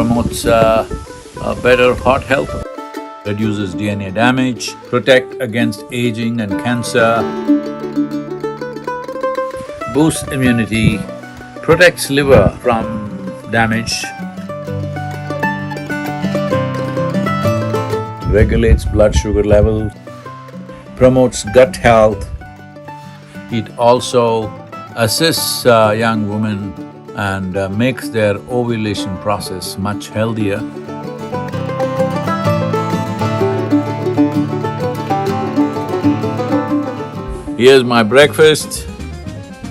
promotes a better heart health, reduces DNA damage, protect against aging and cancer, boosts immunity, protects liver from damage, regulates blood sugar level, promotes gut health. It also assists young women and makes their ovulation process much healthier. Here's my breakfast.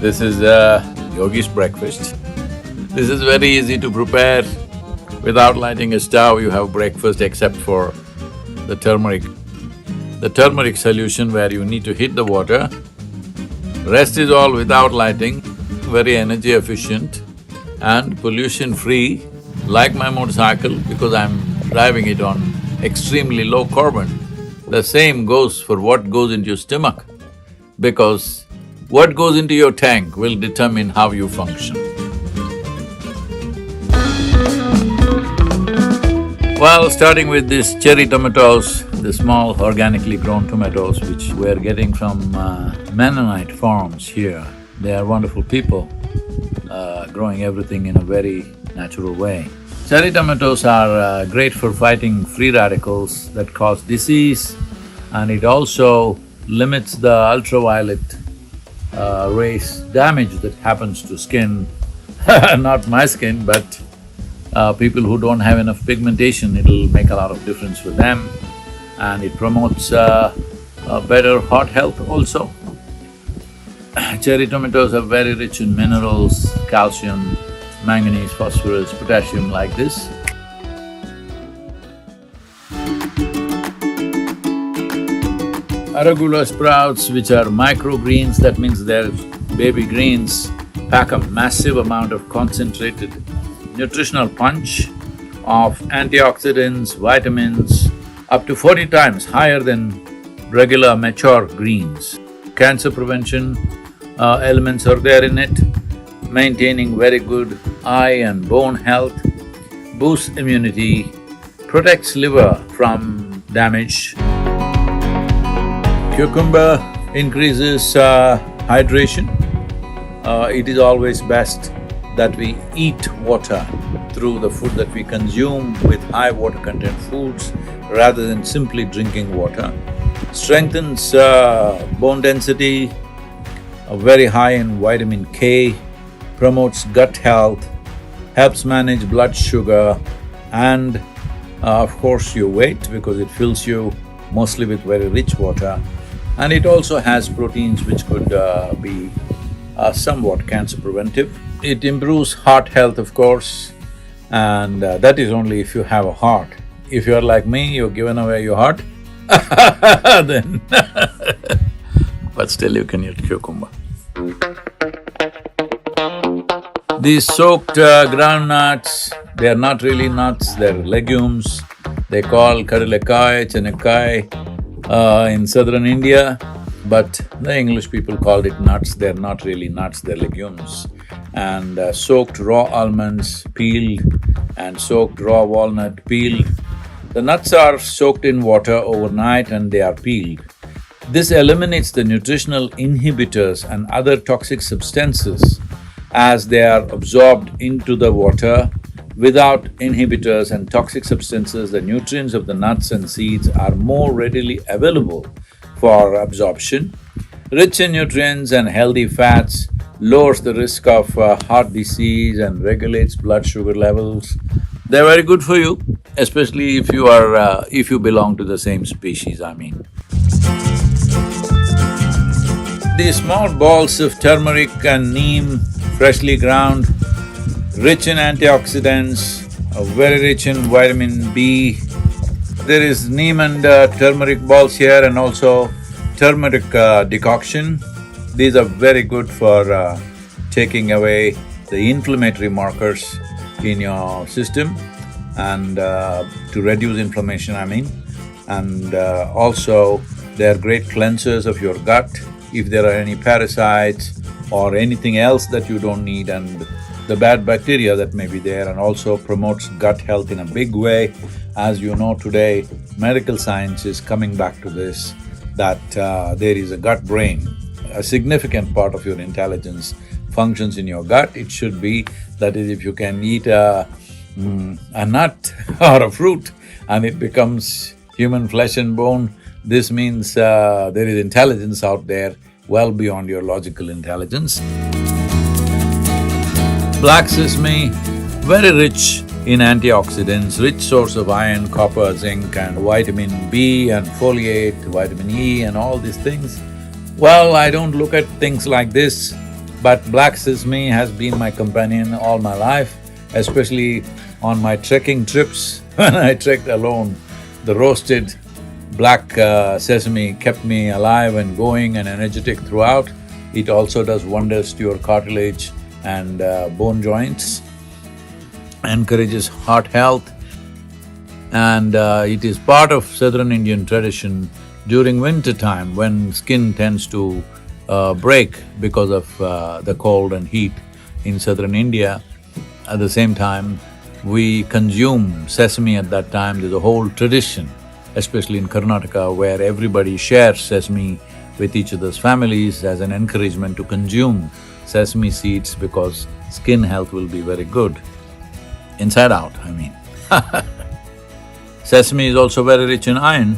This is Yogi's breakfast. This is very easy to prepare. Without lighting a stove, you have breakfast except for the turmeric. The turmeric solution where you need to heat the water. Rest is all without lighting, very energy efficient and pollution-free, like my motorcycle because I'm driving it on extremely low carbon. The same goes for what goes into your stomach, because what goes into your tank will determine how you function. Well, starting with these cherry tomatoes, the small organically grown tomatoes which we're getting from Mennonite farms here. They are wonderful people, growing everything in a very natural way. Cherry tomatoes are great for fighting free radicals that cause disease, and it also limits the ultraviolet rays damage that happens to skin not my skin, but people who don't have enough pigmentation, it'll make a lot of difference for them. And it promotes a better heart health also. Cherry tomatoes are very rich in minerals, calcium, manganese, phosphorus, potassium like this. Arugula sprouts, which are microgreens, that means they're baby greens, pack a massive amount of concentrated nutritional punch of antioxidants, vitamins, up to 40 times higher than regular mature greens. Cancer prevention elements are there in it, maintaining very good eye and bone health, boosts immunity, protects liver from damage. Cucumber increases hydration. It is always best that we eat water through the food that we consume with high water content foods rather than simply drinking water. Strengthens bone density, very high in vitamin K, promotes gut health, helps manage blood sugar and of course your weight because it fills you mostly with very rich water. And it also has proteins which could be somewhat cancer preventive. It improves heart health, of course, and that is only if you have a heart. If you're like me, you've given away your heart, then but still you can eat cucumber. These soaked groundnuts, they're not really nuts, they're legumes. They call kadalekai, chenekai in southern India, but the English people called it nuts. They're not really nuts, they're legumes. And soaked raw almonds peeled and soaked raw walnut peeled. The nuts are soaked in water overnight and they are peeled. This eliminates the nutritional inhibitors and other toxic substances as they are absorbed into the water. Without inhibitors and toxic substances, the nutrients of the nuts and seeds are more readily available for absorption. Rich in nutrients and healthy fats, lowers the risk of heart disease and regulates blood sugar levels. They're very good for you, especially if you belong to the same species, I mean. These small balls of turmeric and neem, freshly ground, rich in antioxidants, very rich in vitamin B. There is neem and turmeric balls here and also turmeric decoction. These are very good for taking away the inflammatory markers in your system and to reduce inflammation, I mean. And also, they are great cleansers of your gut if there are any parasites or anything else that you don't need, and the bad bacteria that may be there, and also promotes gut health in a big way. As you know today, medical science is coming back to this, that there is a gut brain. A significant part of your intelligence functions in your gut. It should be, that is, if you can eat a nut or a fruit and it becomes human flesh and bone, this means there is intelligence out there well beyond your logical intelligence. Black sesame, very rich in antioxidants, rich source of iron, copper, zinc and vitamin B and folate, vitamin E and all these things. Well, I don't look at things like this, but black sesame has been my companion all my life, especially on my trekking trips. When I trekked alone, the roasted black sesame kept me alive and going and energetic throughout. It also does wonders to your cartilage and bone joints, encourages heart health, and it is part of southern Indian tradition during winter time when skin tends to break because of the cold and heat in southern India. At the same time, we consume sesame at that time. There's a whole tradition, especially in Karnataka, where everybody shares sesame with each other's families as an encouragement to consume sesame seeds because skin health will be very good. Inside out, I mean. Sesame is also very rich in iron.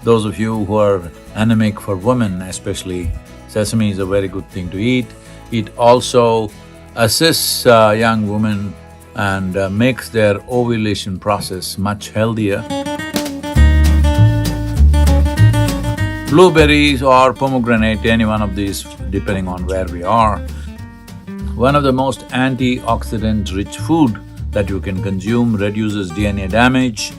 Those of you who are anemic, for women especially, sesame is a very good thing to eat. It also assists young women and makes their ovulation process much healthier. Blueberries or pomegranate, any one of these depending on where we are. One of the most antioxidant-rich food that you can consume, reduces DNA damage,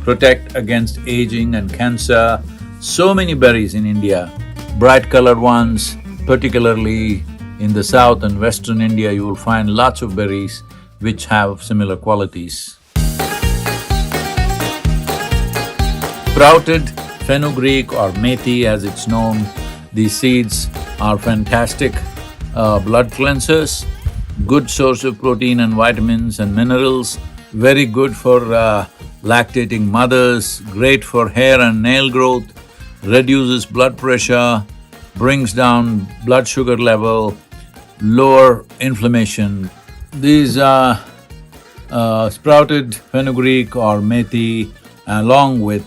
protect against aging and cancer. So many berries in India, bright colored ones, particularly in the south and western India, you will find lots of berries which have similar qualities. Sprouted fenugreek or methi as it's known, these seeds are fantastic blood cleansers, good source of protein and vitamins and minerals, very good for lactating mothers, great for hair and nail growth, reduces blood pressure, brings down blood sugar level, lower inflammation. These sprouted fenugreek or methi along with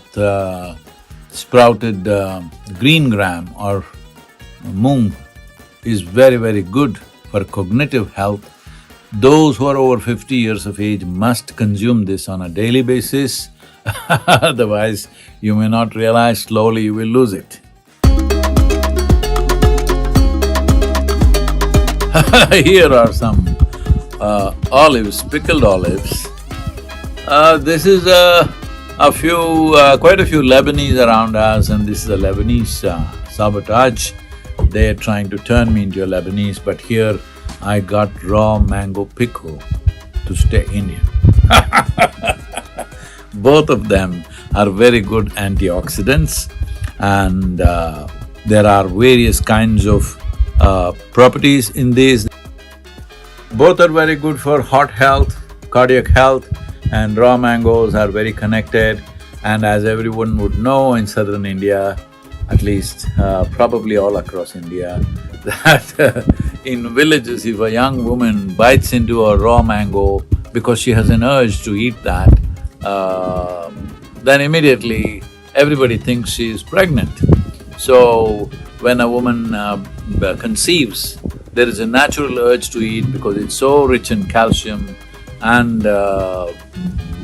sprouted green gram or moong is very, very good for cognitive health. Those who are over 50 years of age must consume this on a daily basis, otherwise you may not realize, slowly you will lose it. Here are some olives, pickled olives. This is quite a few Lebanese around us, and this is a Lebanese sabotage. They're trying to turn me into a Lebanese, but here I got raw mango pickle to stay Indian. Both of them are very good antioxidants, and there are various kinds of properties in these. Both are very good for heart health, cardiac health, and raw mangoes are very connected. And as everyone would know in southern India, at least probably all across India, that in villages if a young woman bites into a raw mango because she has an urge to eat that, then immediately everybody thinks she is pregnant. So when a woman conceives, there is a natural urge to eat because it's so rich in calcium and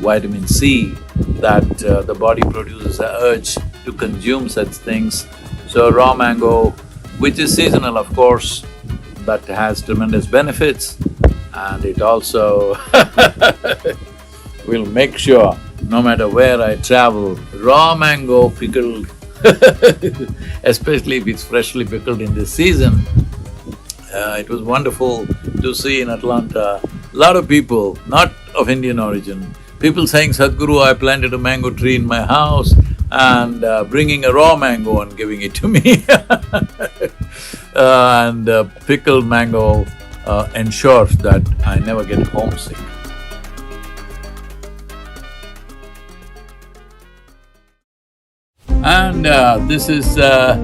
vitamin C that the body produces an urge to consume such things. So raw mango, which is seasonal of course, but has tremendous benefits, and it also will make sure no matter where I travel, raw mango pickled especially if it's freshly pickled in this season. It was wonderful to see in Atlanta, a lot of people, not of Indian origin, people saying, "Sadhguru, I planted a mango tree in my house," and bringing a raw mango and giving it to me. And pickled mango ensures that I never get homesick. And this is a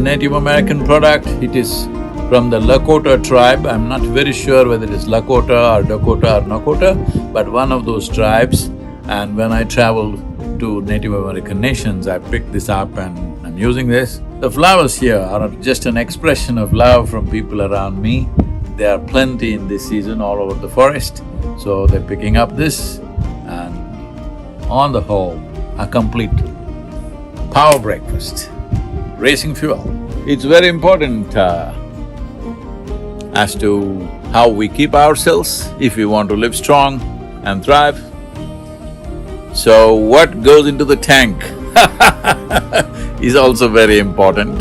Native American product. It is from the Lakota tribe. I'm not very sure whether it is Lakota or Dakota or Nakota, but one of those tribes. And when I travel to Native American nations, I pick this up and I'm using this. The flowers here are just an expression of love from people around me. There are plenty in this season all over the forest, so they're picking up this, and on the whole, a complete power breakfast, racing fuel. It's very important as to how we keep ourselves if we want to live strong and thrive. So what goes into the tank is also very important.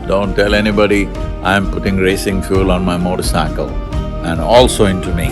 Don't tell anybody I'm putting racing fuel on my motorcycle and also into me.